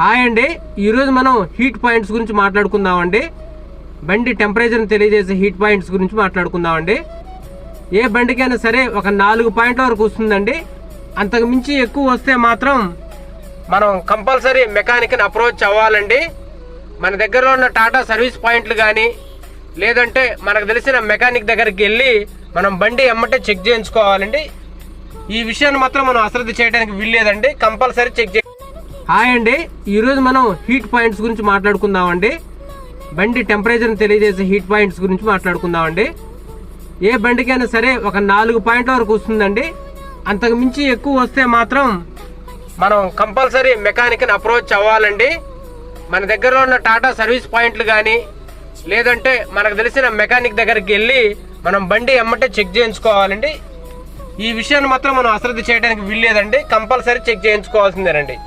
Hi అండి, ఈరోజు మనం హీట్ పాయింట్స్ గురించి మాట్లాడుకుందామండి. బండి టెంపరేచర్ని తెలియజేసే హీట్ పాయింట్స్ గురించి మాట్లాడుకుందామండి. ఏ బండికైనా సరే ఒక 4 పాయింట్ల వరకు వస్తుందండి. అంతకు మించి ఎక్కువ వస్తే మాత్రం మనం కంపల్సరీ మెకానిక్ని అప్రోచ్ అవ్వాలండి. మన దగ్గరలో ఉన్న టాటా సర్వీస్ పాయింట్లు కానీ లేదంటే మనకు తెలిసిన మెకానిక్ దగ్గరికి వెళ్ళి మనం బండి ఎమ్మటే చెక్ చేయించుకోవాలండి. ఈ విషయాన్ని మాత్రం మనం అశ్రద్ధ చేయడానికి వీల్లేదండి, కంపల్సరీ చెక్ చే హాయ్ అండి, ఈరోజు మనం హీట్ పాయింట్స్ గురించి మాట్లాడుకుందామండి. బండి టెంపరేచర్ని తెలియజేసే హీట్ పాయింట్స్ గురించి మాట్లాడుకుందామండి. ఏ బండికైనా సరే ఒక 4 పాయింట్ల వరకు వస్తుందండి. అంతకు మించి ఎక్కువ వస్తే మాత్రం మనం కంపల్సరీ మెకానిక్ని అప్రోచ్ అవ్వాలండి. మన దగ్గరలో ఉన్న టాటా సర్వీస్ పాయింట్లు కానీ లేదంటే మనకు తెలిసిన మెకానిక్ దగ్గరికి వెళ్ళి మనం బండి ఎమ్మటే చెక్ చేయించుకోవాలండి. ఈ విషయాన్ని మాత్రం మనం అశ్రద్ధ చేయడానికి వీల్లేదండి, కంపల్సరీ చెక్ చేయించుకోవాల్సిందేనండి.